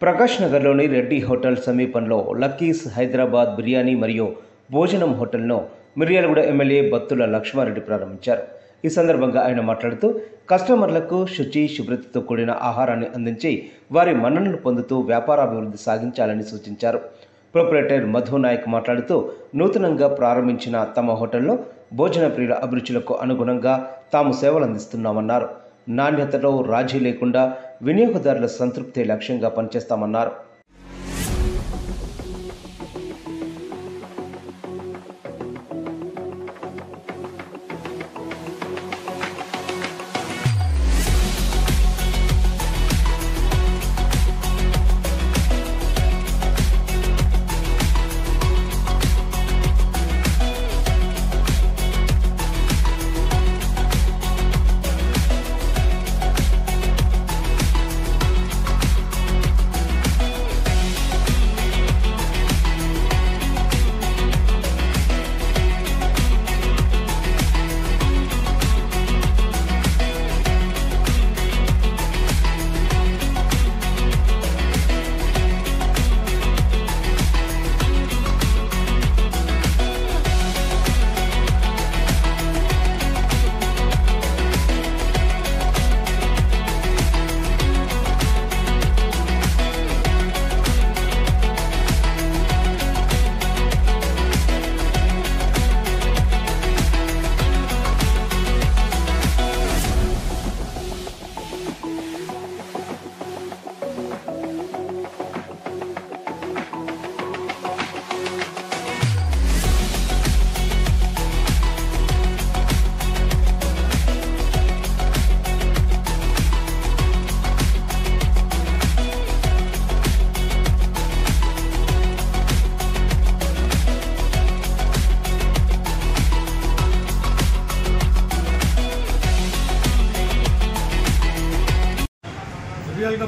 ప్రకాష్ నగర్లోని రెడ్డి హోటల్ సమీపంలో లక్కీస్ హైదరాబాద్ బిర్యానీ మరియు భోజనం హోటల్ను మిర్యాలగూడ ఎమ్మెల్యే బత్తుల లక్ష్మారెడ్డి ప్రారంభించారు. ఈ సందర్భంగా ఆయన మాట్లాడుతూ కస్టమర్లకు శుచి శుభ్రతతో కూడిన ఆహారాన్ని అందించి వారి మన్ననలు పొందుతూ వ్యాపారాభివృద్ధి సాగించాలని సూచించారు. ప్రొపరేటర్ మధు నాయక్ మాట్లాడుతూ నూతనంగా ప్రారంభించిన తమ హోటల్లో భోజన ప్రియుల అభిరుచులకు అనుగుణంగా తాము సేవలందిస్తున్నామన్నారు. నాణ్యతలో రాజీ లేకుండా వినియోగదారుల సంతృప్తి లక్ష్యంగా పనిచేస్తామన్నారు.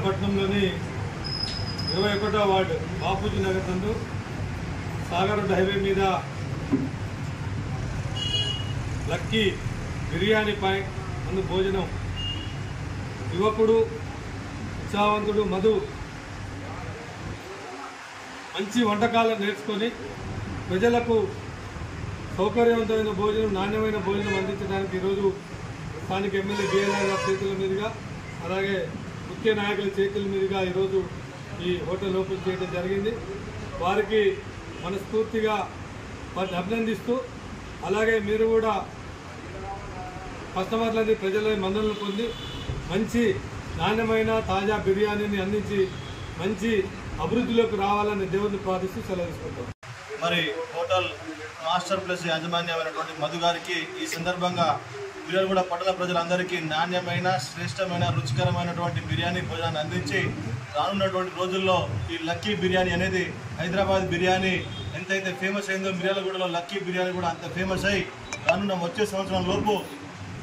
పట్టణంలోని 21వ వార్డు బాపూజీ నగర్ నందు సాగర్ రోడ్ హైవే మీద లక్కీ బిర్యానీ పాయింట్ అందు భోజనం యువకుడు ఉత్సాహవంతుడు మధు మంచి వంటకాలను నేర్చుకొని ప్రజలకు సౌకర్యవంతమైన భోజనం నాణ్యమైన భోజనం అందించడానికి ఈరోజు స్థానిక ఎమ్మెల్యే బిఎల్ఆర్ గారి చేతుల మీదుగా అలాగే ముఖ్య నాయకుల చేతుల మీదుగా ఈరోజు ఈ హోటల్ ఓపెన్ చేయడం జరిగింది. వారికి మనస్ఫూర్తిగా వారిని అభినందిస్తూ అలాగే మీరు కూడా కస్టమర్లని ప్రజల మన్ననలు పొంది మంచి నాణ్యమైన తాజా బిర్యానీని అందించి మంచి అభివృద్ధిలోకి రావాలని దేవుడిని ప్రార్థిస్తూ సెలవు తీసుకుంటాం. మరి హోటల్ మాస్టర్ ప్లస్ యాజమాన్యమైనటువంటి మధు గారికి ఈ సందర్భంగా మిర్యాలగూడ పట్టణ ప్రజలందరికీ నాణ్యమైన శ్రేష్టమైన రుచికరమైనటువంటి బిర్యానీ భోజనాన్ని అందించి రానున్నటువంటి రోజుల్లో ఈ లక్కీ బిర్యానీ అనేది హైదరాబాద్ బిర్యానీ ఎంతైతే ఫేమస్ అయిందో మిర్యాలగూడలో లక్కీ బిర్యానీ కూడా అంత ఫేమస్ అయ్యి రానున్న వచ్చే సంవత్సరం లోపు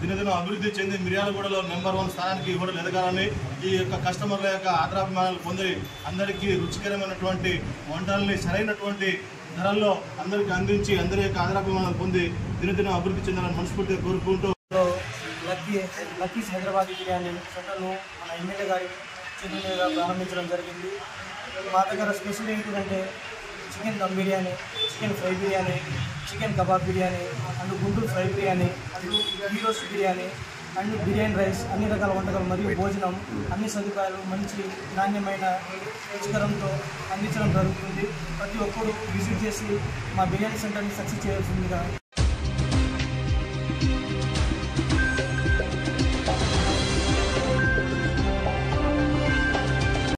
దినదినం అభివృద్ధి చెంది మిర్యాలగూడలో నెంబర్ 1 స్థానానికి హోటల్ ఎదగాలని ఈ యొక్క కస్టమర్ల యొక్క ఆదరాభిమానాలు పొంది అందరికీ రుచికరమైనటువంటి వంటల్ని సరైనటువంటి ధరల్లో అందరికీ అందించి అందరి యొక్క ఆదరాభిమానాలు పొంది దినదినం అభివృద్ధి చెందాలని మనస్ఫూర్తిగా కోరుకుంటూ లక్కీస్ హైదరాబాద్ బిర్యానీ సెంటర్ను మన ఎమ్మెల్యే గారి చేతుల మీదుగా ప్రారంభించడం జరిగింది. మా దగ్గర స్పెషల్ ఏంటంటే chicken dum biryani, chicken fry biryani, chicken kebab biryani and Guntur fry biryani and heroes biryani and biryani rice అన్ని రకాల వంటకాలు మరియు భోజనం అన్ని సదుపాయాలు మంచి నాణ్యమైన రుచికరంతో అందించడం జరుగుతుంది. ప్రతి ఒక్కరూ విజిట్ చేసి మా బిర్యానీ సెంటర్ని సక్సెస్ చేయాల్సిందిగా